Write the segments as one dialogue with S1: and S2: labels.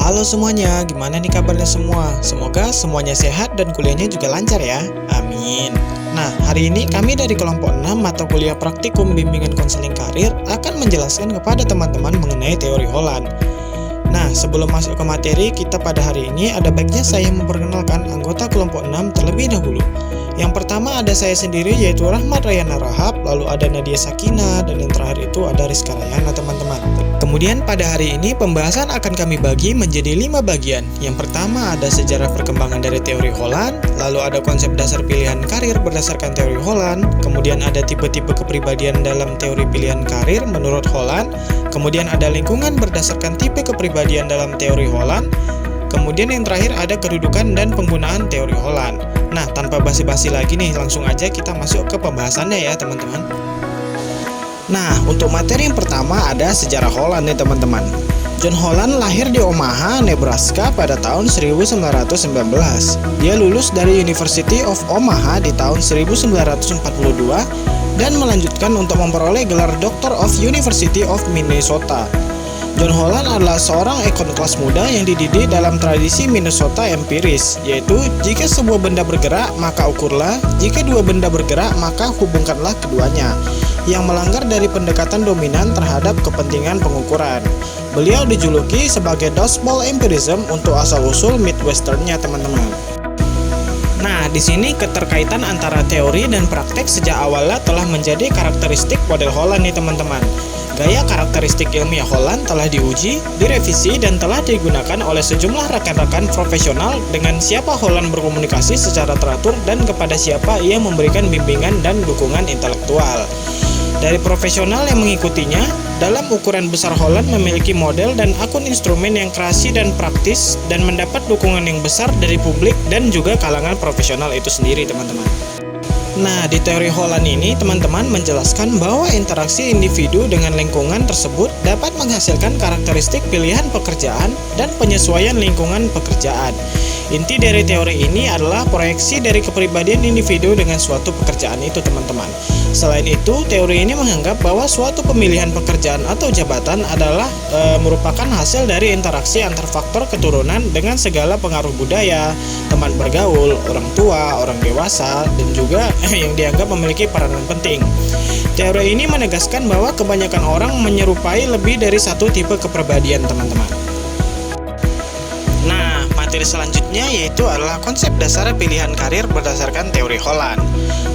S1: Halo semuanya, gimana nih kabarnya semua? Semoga semuanya sehat dan kuliahnya juga lancar ya. Amin. Nah, hari ini kami dari kelompok 6 mata kuliah praktikum bimbingan konseling karir akan menjelaskan kepada teman-teman mengenai teori Holland. Nah, sebelum masuk ke materi kita pada hari ini, ada baiknya saya memperkenalkan anggota kelompok 6 terlebih dahulu. Yang pertama ada saya sendiri yaitu Rahmat Rayana Rahab, lalu ada Nadia Sakina, dan yang terakhir itu ada Rizka Rayana teman-teman. Kemudian pada hari ini pembahasan akan kami bagi menjadi 5 bagian. Yang pertama ada sejarah perkembangan dari teori Holland, lalu ada konsep dasar pilihan karir berdasarkan teori Holland, kemudian ada tipe-tipe kepribadian dalam teori pilihan karir menurut Holland, kemudian ada lingkungan berdasarkan tipe kepribadian dalam teori Holland, kemudian yang terakhir ada kedudukan dan penggunaan teori Holland. Nah, tanpa basi-basi lagi nih, langsung aja kita masuk ke pembahasannya ya teman-teman. Nah, untuk materi yang pertama ada sejarah Holland nih teman-teman. John Holland lahir di Omaha, Nebraska pada tahun 1919. Dia lulus dari University of Omaha di tahun 1942 dan melanjutkan untuk memperoleh gelar Doctor of University of Minnesota. John Holland adalah seorang ekon kelas muda yang dididik dalam tradisi Minnesota empiris, yaitu jika sebuah benda bergerak maka ukurlah, jika dua benda bergerak maka hubungkanlah keduanya, yang melanggar dari pendekatan dominan terhadap kepentingan pengukuran. Beliau dijuluki sebagai Dust Bowl Empirism untuk asal-usul Midwesternnya teman-teman. Nah, di sini keterkaitan antara teori dan praktek sejak awalnya telah menjadi karakteristik model Holland nih teman-teman. Gaya karakteristik ilmiah Holland telah diuji, direvisi, dan telah digunakan oleh sejumlah rekan-rekan profesional dengan siapa Holland berkomunikasi secara teratur dan kepada siapa ia memberikan bimbingan dan dukungan intelektual. Dari profesional yang mengikutinya, dalam ukuran besar Holland memiliki model dan akun instrumen yang kreasi dan praktis dan mendapat dukungan yang besar dari publik dan juga kalangan profesional itu sendiri teman-teman. Nah, di teori Holland ini teman-teman menjelaskan bahwa interaksi individu dengan lingkungan tersebut dapat menghasilkan karakteristik pilihan pekerjaan dan penyesuaian lingkungan pekerjaan. Inti dari teori ini adalah proyeksi dari kepribadian individu dengan suatu pekerjaan itu teman-teman. Selain itu, teori ini menganggap bahwa suatu pemilihan pekerjaan atau jabatan adalah merupakan hasil dari interaksi antar faktor keturunan dengan segala pengaruh budaya, teman bergaul, orang tua, orang dewasa, dan juga yang dianggap memiliki peranan penting. Teori ini menegaskan bahwa kebanyakan orang menyerupai lebih dari satu tipe kepribadian teman-teman. Nah, materi selanjutnya yaitu adalah konsep dasar pilihan karir berdasarkan teori Holland.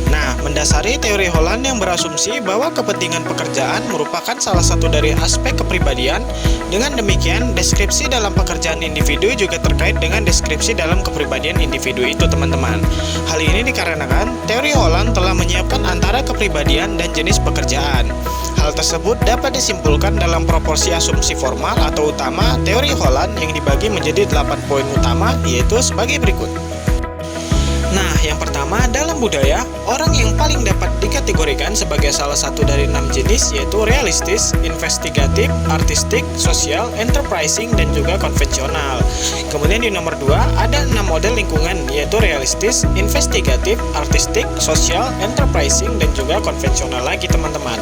S1: Nah, mendasari teori Holland yang berasumsi bahwa kepentingan pekerjaan merupakan salah satu dari aspek kepribadian. Dengan demikian, deskripsi dalam pekerjaan individu juga terkait dengan deskripsi dalam kepribadian individu itu, teman-teman. Hal ini dikarenakan teori Holland telah menyiapkan antara kepribadian dan jenis pekerjaan. Hal tersebut dapat disimpulkan dalam proporsi asumsi formal atau utama teori Holland yang dibagi menjadi 8 poin utama, yaitu sebagai berikut. Nah, yang pertama dalam budaya, orang yang paling dapat dikategorikan sebagai salah satu dari 6 jenis yaitu realistis, investigatif, artistik, sosial, enterprising, dan juga konvensional. Kemudian di nomor 2 ada 6 model lingkungan yaitu realistis, investigatif, artistik, sosial, enterprising, dan juga konvensional lagi teman-teman.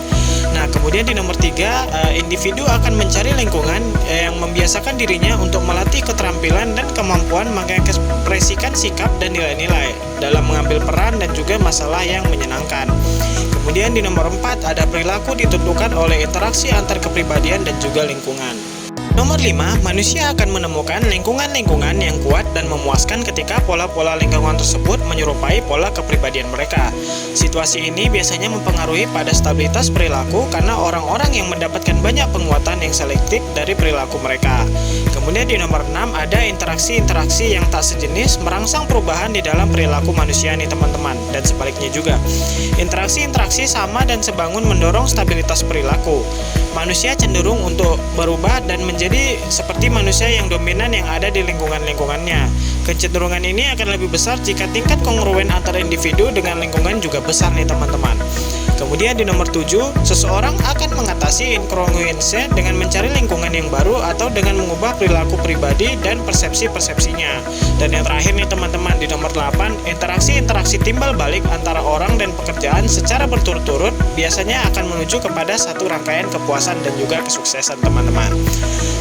S1: Nah, kemudian di nomor 3, individu akan mencari lingkungan yang membiasakan dirinya untuk melatih keterampilan dan kemampuan mengekspresikan sikap dan nilai-nilai dalam mengambil peran dan juga masalah yang menyenangkan. Kemudian di nomor 4 ada perilaku ditentukan oleh interaksi antar kepribadian dan juga lingkungan. Nomor 5, manusia akan menemukan lingkungan-lingkungan yang kuat dan memuaskan ketika pola-pola lingkungan tersebut menyerupai pola kepribadian mereka. Situasi ini biasanya mempengaruhi pada stabilitas perilaku karena orang-orang yang mendapatkan banyak penguatan yang selektif dari perilaku mereka. Kemudian di nomor 6 ada interaksi-interaksi yang tak sejenis merangsang perubahan di dalam perilaku manusia nih teman-teman, dan sebaliknya juga. Interaksi-interaksi sama dan sebangun mendorong stabilitas perilaku. Manusia cenderung untuk berubah dan menjadi seperti manusia yang dominan yang ada di lingkungan-lingkungannya. Kecenderungan ini akan lebih besar jika tingkat kongruen antara individu dengan lingkungan juga besar nih teman-teman. Kemudian di nomor 7, seseorang akan mengatasi incongruence dengan mencari lingkungan yang baru atau dengan mengubah perilaku pribadi dan persepsi-persepsinya. Dan yang terakhir nih teman-teman, di nomor 8, interaksi-interaksi timbal balik antara orang dan pekerjaan secara berturut-turut biasanya akan menuju kepada satu rangkaian kepuasan dan juga kesuksesan teman-teman.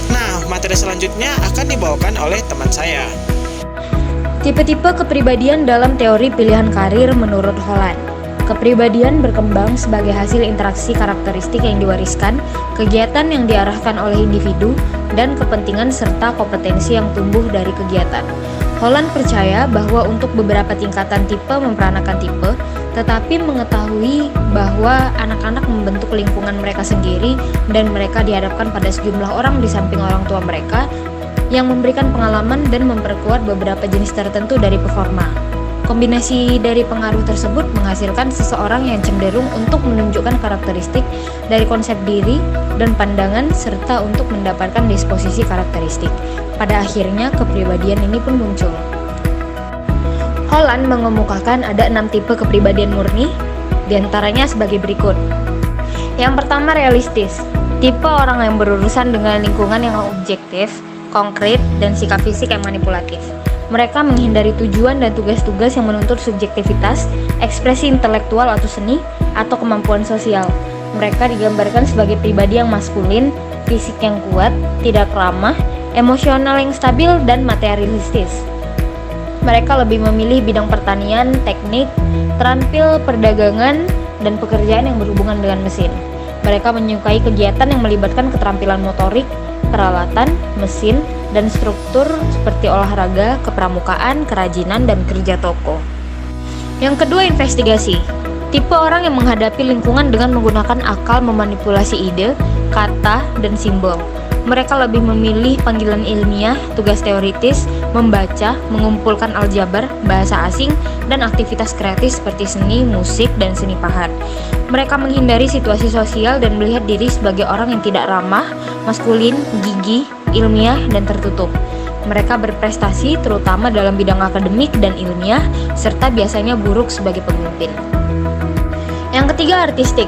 S1: Nah, materi selanjutnya akan dibawakan oleh teman saya.
S2: Tipe-tipe kepribadian dalam teori pilihan karir menurut Holland. Kepribadian berkembang sebagai hasil interaksi karakteristik yang diwariskan, kegiatan yang diarahkan oleh individu, dan kepentingan serta kompetensi yang tumbuh dari kegiatan. Holland percaya bahwa untuk beberapa tingkatan tipe memperanakan tipe, tetapi mengetahui bahwa anak-anak membentuk lingkungan mereka sendiri dan mereka dihadapkan pada sejumlah orang di samping orang tua mereka yang memberikan pengalaman dan memperkuat beberapa jenis tertentu dari performa. Kombinasi dari pengaruh tersebut menghasilkan seseorang yang cenderung untuk menunjukkan karakteristik dari konsep diri dan pandangan serta untuk mendapatkan disposisi karakteristik. Pada akhirnya, kepribadian ini pun muncul. Holland mengemukakan ada 6 tipe kepribadian murni, diantaranya sebagai berikut. Yang pertama, realistis. Tipe orang yang berurusan dengan lingkungan yang objektif, konkret, dan sikap fisik yang manipulatif. Mereka menghindari tujuan dan tugas-tugas yang menuntut subjektivitas, ekspresi intelektual atau seni, atau kemampuan sosial. Mereka digambarkan sebagai pribadi yang maskulin, fisik yang kuat, tidak ramah, emosional yang stabil, dan materialistis. Mereka lebih memilih bidang pertanian, teknik, terampil, perdagangan, dan pekerjaan yang berhubungan dengan mesin. Mereka menyukai kegiatan yang melibatkan keterampilan motorik, peralatan, mesin, dan struktur seperti olahraga, kepramukaan, kerajinan, dan kerja toko. Yang kedua, investigasi. Tipe orang yang menghadapi lingkungan dengan menggunakan akal memanipulasi ide, kata, dan simbol. Mereka lebih memilih panggilan ilmiah, tugas teoritis, membaca, mengumpulkan aljabar, bahasa asing, dan aktivitas kreatif seperti seni, musik, dan seni pahat. Mereka menghindari situasi sosial dan melihat diri sebagai orang yang tidak ramah, maskulin, gigih, ilmiah, dan tertutup. Mereka berprestasi terutama dalam bidang akademik dan ilmiah, serta biasanya buruk sebagai pemimpin. Yang ketiga, artistik.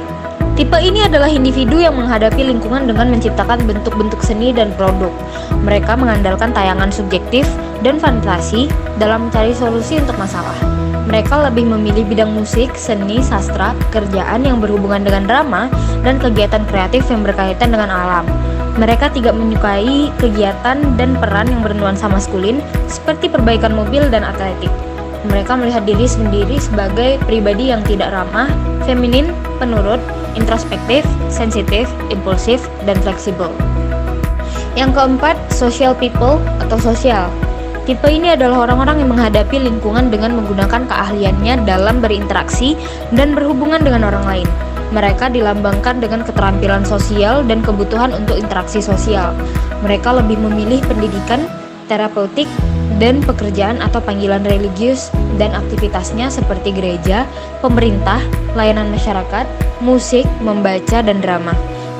S2: Tipe ini adalah individu yang menghadapi lingkungan dengan menciptakan bentuk-bentuk seni dan produk. Mereka mengandalkan tayangan subjektif dan fantasi dalam mencari solusi untuk masalah. Mereka lebih memilih bidang musik, seni, sastra, pekerjaan yang berhubungan dengan drama, dan kegiatan kreatif yang berkaitan dengan alam. Mereka tidak menyukai kegiatan dan peran yang bernuansa maskulin seperti perbaikan mobil dan atletik. Mereka melihat diri sendiri sebagai pribadi yang tidak ramah, feminin, penurut, introspektif, sensitif, impulsif, dan fleksibel. Yang keempat, social people atau sosial. Tipe ini adalah orang-orang yang menghadapi lingkungan dengan menggunakan keahliannya dalam berinteraksi dan berhubungan dengan orang lain. Mereka dilambangkan dengan keterampilan sosial dan kebutuhan untuk interaksi sosial. Mereka lebih memilih pendidikan, terapeutik, dan pekerjaan atau panggilan religius dan aktivitasnya seperti gereja, pemerintah, layanan masyarakat, musik, membaca, dan drama.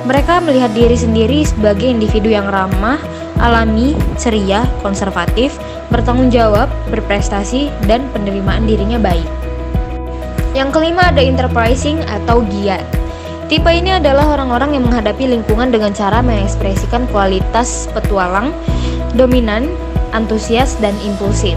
S2: Mereka melihat diri sendiri sebagai individu yang ramah, alami, ceria, konservatif, bertanggung jawab, berprestasi, dan penerimaan dirinya baik. Yang kelima, ada enterprising atau giat. Tipe ini adalah orang-orang yang menghadapi lingkungan dengan cara mengekspresikan kualitas petualang, dominan, antusias, dan impulsif.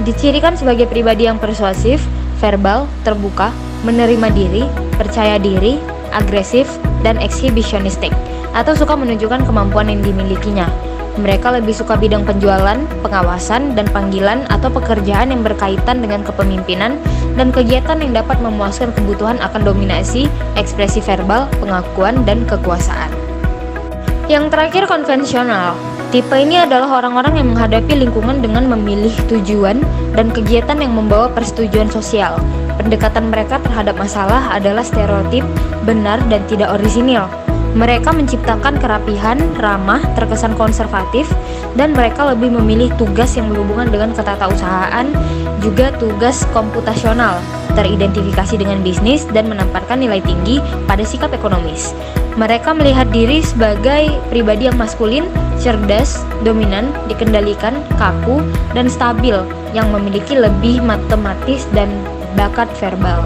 S2: Dicirikan sebagai pribadi yang persuasif, verbal, terbuka, menerima diri, percaya diri, agresif, dan exhibitionistic, atau suka menunjukkan kemampuan yang dimilikinya. Mereka lebih suka bidang penjualan, pengawasan, dan panggilan atau pekerjaan yang berkaitan dengan kepemimpinan dan kegiatan yang dapat memuaskan kebutuhan akan dominasi, ekspresi verbal, pengakuan, dan kekuasaan. Yang terakhir, konvensional. Tipe ini adalah orang-orang yang menghadapi lingkungan dengan memilih tujuan dan kegiatan yang membawa persetujuan sosial. Pendekatan mereka terhadap masalah adalah stereotip, benar, dan tidak orisinil. Mereka menciptakan kerapihan, ramah, terkesan konservatif, dan mereka lebih memilih tugas yang berhubungan dengan ketatausahaan, juga tugas komputasional, teridentifikasi dengan bisnis, dan menempatkan nilai tinggi pada sikap ekonomis. Mereka melihat diri sebagai pribadi yang maskulin, cerdas, dominan, dikendalikan, kaku, dan stabil, yang memiliki lebih matematis dan bakat verbal.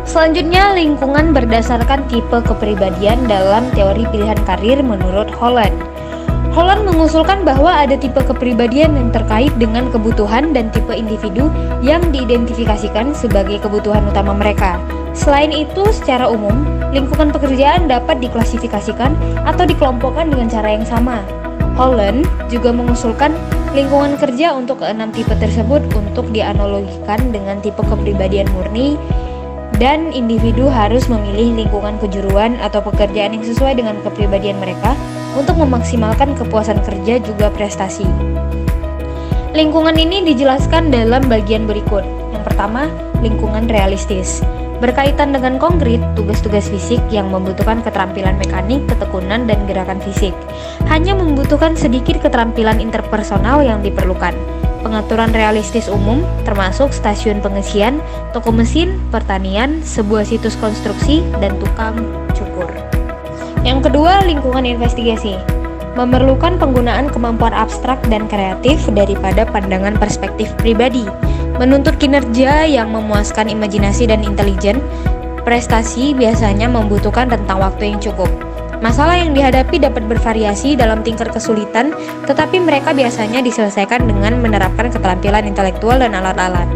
S2: Selanjutnya, lingkungan berdasarkan tipe kepribadian dalam teori pilihan karir menurut Holland. Holland mengusulkan bahwa ada tipe kepribadian yang terkait dengan kebutuhan dan tipe individu yang diidentifikasikan sebagai kebutuhan utama mereka. Selain itu, secara umum, lingkungan pekerjaan dapat diklasifikasikan atau dikelompokkan dengan cara yang sama. Holland juga mengusulkan lingkungan kerja untuk keenam tipe tersebut untuk dianalogikan dengan tipe kepribadian murni, dan individu harus memilih lingkungan kejuruan atau pekerjaan yang sesuai dengan kepribadian mereka untuk memaksimalkan kepuasan kerja juga prestasi. Lingkungan ini dijelaskan dalam bagian berikut. Yang pertama, lingkungan realistis. Berkaitan dengan konkret, tugas-tugas fisik yang membutuhkan keterampilan mekanik, ketekunan, dan gerakan fisik. Hanya membutuhkan sedikit keterampilan interpersonal yang diperlukan. Pengaturan realistis umum, termasuk stasiun pengisian, toko mesin, pertanian, sebuah situs konstruksi, dan tukang cukur. Yang kedua, lingkungan investigasi. Memerlukan penggunaan kemampuan abstrak dan kreatif daripada pandangan perspektif pribadi. Menuntut kinerja yang memuaskan imajinasi dan intelijen. Prestasi biasanya membutuhkan rentang waktu yang cukup. Masalah yang dihadapi dapat bervariasi dalam tingkat kesulitan, tetapi mereka biasanya diselesaikan dengan menerapkan keterampilan intelektual dan alat-alat.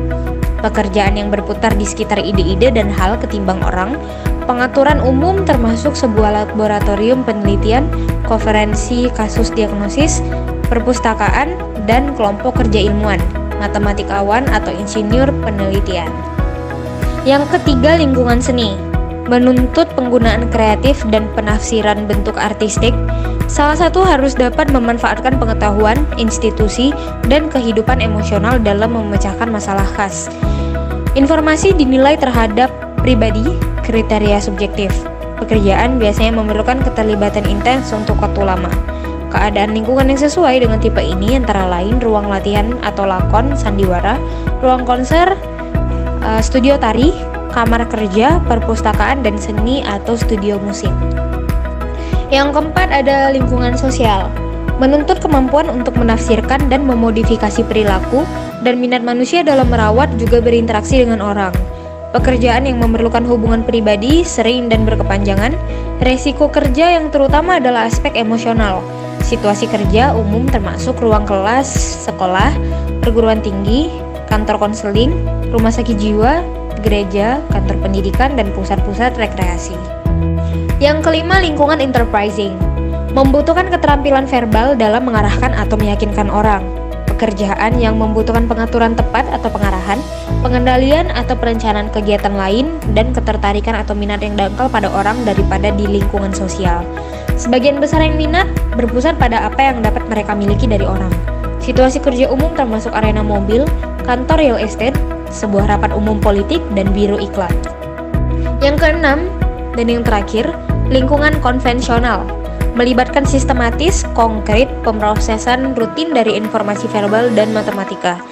S2: Pekerjaan yang berputar di sekitar ide-ide dan hal ketimbang orang. Pengaturan umum termasuk sebuah laboratorium penelitian, konferensi kasus diagnosis, perpustakaan, dan kelompok kerja ilmuwan, matematikawan atau insinyur penelitian. Yang ketiga, lingkungan seni. Menuntut penggunaan kreatif dan penafsiran bentuk artistik. Salah satu harus dapat memanfaatkan pengetahuan, institusi, dan kehidupan emosional dalam memecahkan masalah khas. Informasi dinilai terhadap pribadi, kriteria subjektif. Pekerjaan biasanya memerlukan keterlibatan intens untuk waktu lama. Keadaan lingkungan yang sesuai dengan tipe ini antara lain ruang latihan atau lakon, sandiwara, ruang konser, studio tari, kamar kerja, perpustakaan, dan seni atau studio musik. Yang keempat ada lingkungan sosial. Menuntut kemampuan untuk menafsirkan dan memodifikasi perilaku dan minat manusia dalam merawat juga berinteraksi dengan orang. Pekerjaan yang memerlukan hubungan pribadi sering dan berkepanjangan. Resiko kerja yang terutama adalah aspek emosional. Situasi kerja umum termasuk ruang kelas, sekolah, perguruan tinggi, kantor konseling, rumah sakit jiwa, gereja, kantor pendidikan, dan pusat-pusat rekreasi. Yang kelima, lingkungan enterprising. Membutuhkan keterampilan verbal dalam mengarahkan atau meyakinkan orang. Pekerjaan yang membutuhkan pengaturan tepat atau pengarahan, pengendalian atau perencanaan kegiatan lain, dan ketertarikan atau minat yang dangkal pada orang daripada di lingkungan sosial. Sebagian besar yang minat berpusat pada apa yang dapat mereka miliki dari orang. Situasi kerja umum termasuk arena mobil, kantor real estate, sebuah rapat umum politik, dan biro iklan. Yang keenam, dan yang terakhir, lingkungan konvensional. Melibatkan sistematis, konkret, pemrosesan rutin dari informasi verbal dan matematika.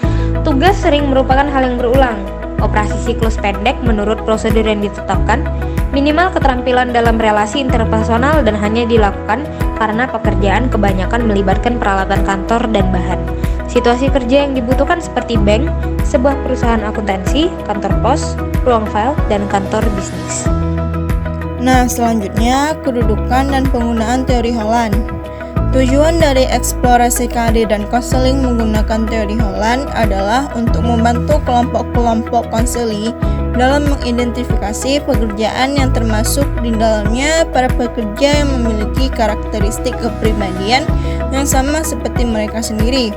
S2: Tugas sering merupakan hal yang berulang. Operasi siklus pendek menurut prosedur yang ditetapkan. Minimal keterampilan dalam relasi interpersonal dan hanya dilakukan karena pekerjaan kebanyakan melibatkan peralatan kantor dan bahan. Situasi kerja yang dibutuhkan seperti bank, sebuah perusahaan akuntansi, kantor pos, ruang file, dan kantor bisnis.
S3: Nah, selanjutnya kedudukan dan penggunaan teori Holland. Tujuan dari eksplorasi karir dan konseling menggunakan teori Holland adalah untuk membantu kelompok-kelompok konseli dalam mengidentifikasi pekerjaan yang termasuk di dalamnya para pekerja yang memiliki karakteristik kepribadian yang sama seperti mereka sendiri.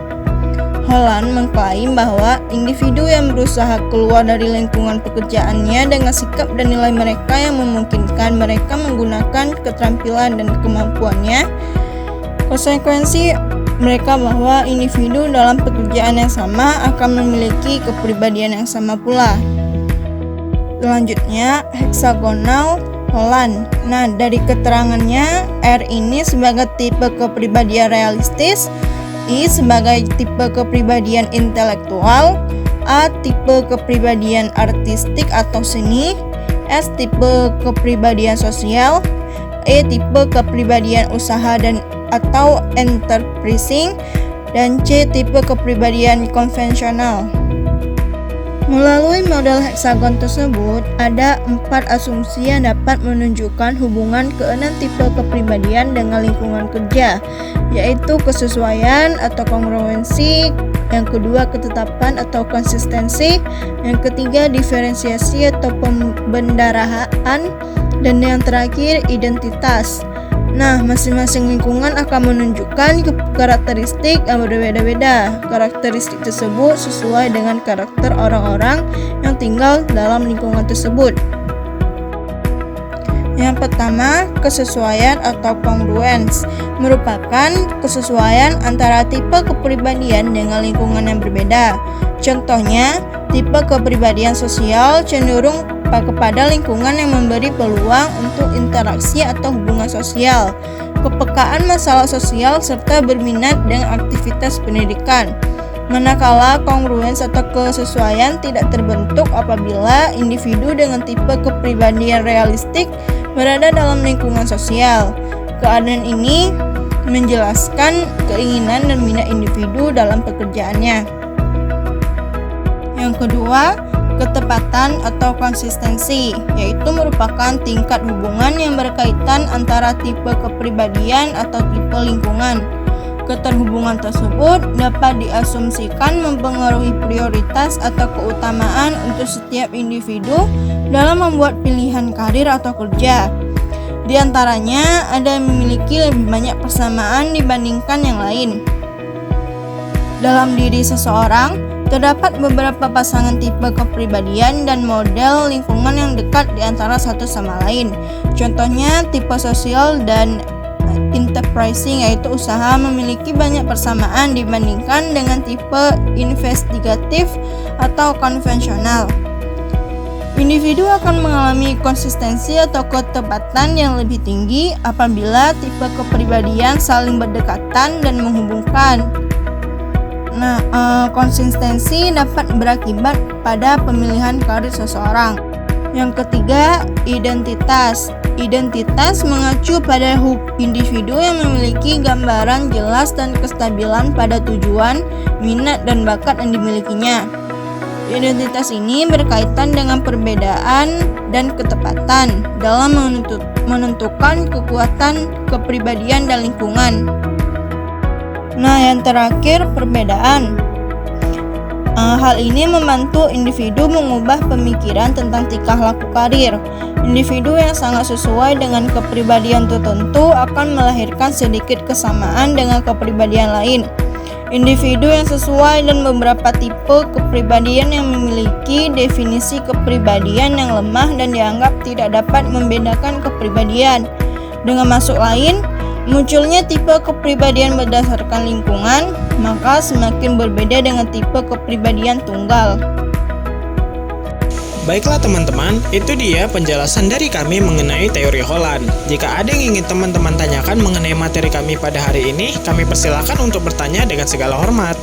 S3: Holland mengklaim bahwa individu yang berusaha keluar dari lingkungan pekerjaannya dengan sikap dan nilai mereka yang memungkinkan mereka menggunakan keterampilan dan kemampuannya, konsekuensi mereka bahwa individu dalam pekerjaan yang sama akan memiliki kepribadian yang sama pula. Selanjutnya, heksagonal Holland. Nah, dari keterangannya, R ini sebagai tipe kepribadian realistis, I sebagai tipe kepribadian intelektual, A tipe kepribadian artistik atau seni, S tipe kepribadian sosial, E tipe kepribadian usaha dan atau enterprising, dan C tipe kepribadian konvensional. Melalui model heksagon tersebut, ada 4 asumsi yang dapat menunjukkan hubungan keenam tipe kepribadian dengan lingkungan kerja, yaitu kesesuaian atau kongruensi, yang kedua ketetapan atau konsistensi, yang ketiga diferensiasi atau pembendaharaan, dan yang terakhir identitas. Nah, masing-masing lingkungan akan menunjukkan karakteristik yang berbeda-beda. Karakteristik tersebut sesuai dengan karakter orang-orang yang tinggal dalam lingkungan tersebut. Yang pertama, kesesuaian atau congruence merupakan kesesuaian antara tipe kepribadian dengan lingkungan yang berbeda. Contohnya, tipe kepribadian sosial cenderung kepada lingkungan yang memberi peluang untuk interaksi atau hubungan sosial, kepekaan masalah sosial, serta berminat dengan aktivitas pendidikan. Manakala kongruens atau kesesuaian tidak terbentuk apabila individu dengan tipe kepribadian realistik berada dalam lingkungan sosial. Keadaan ini menjelaskan keinginan dan minat individu dalam pekerjaannya. Yang kedua, ketepatan atau konsistensi, yaitu merupakan tingkat hubungan yang berkaitan antara tipe kepribadian atau tipe lingkungan. Keterhubungan tersebut dapat diasumsikan mempengaruhi prioritas atau keutamaan untuk setiap individu dalam membuat pilihan karir atau kerja. Di antaranya, ada yang memiliki lebih banyak persamaan dibandingkan yang lain. Dalam diri seseorang, terdapat beberapa pasangan tipe kepribadian dan model lingkungan yang dekat di antara satu sama lain. Contohnya, tipe sosial dan enterprising, yaitu usaha, memiliki banyak persamaan dibandingkan dengan tipe investigatif atau konvensional. Individu akan mengalami konsistensi atau ketepatan yang lebih tinggi apabila tipe kepribadian saling berdekatan dan menghubungkan. Nah, konsistensi dapat berakibat pada pemilihan karir seseorang. Yang ketiga, identitas. Identitas mengacu pada individu yang memiliki gambaran jelas dan kestabilan pada tujuan, minat, dan bakat yang dimilikinya. Identitas ini berkaitan dengan perbedaan dan ketepatan dalam menentukan kekuatan kepribadian dan lingkungan. Nah, yang terakhir, perbedaan. Hal ini membantu individu mengubah pemikiran tentang tingkah laku karir. Individu yang sangat sesuai dengan kepribadian tertentu akan melahirkan sedikit kesamaan dengan kepribadian lain. Individu yang sesuai dan beberapa tipe kepribadian yang memiliki definisi kepribadian yang lemah dan dianggap tidak dapat membedakan kepribadian. Dengan maksud lain, munculnya tipe kepribadian berdasarkan lingkungan, maka semakin berbeda dengan tipe kepribadian tunggal.
S1: Baiklah teman-teman, itu dia penjelasan dari kami mengenai teori Holland. Jika ada yang ingin teman-teman tanyakan mengenai materi kami pada hari ini, kami persilakan untuk bertanya dengan segala hormat.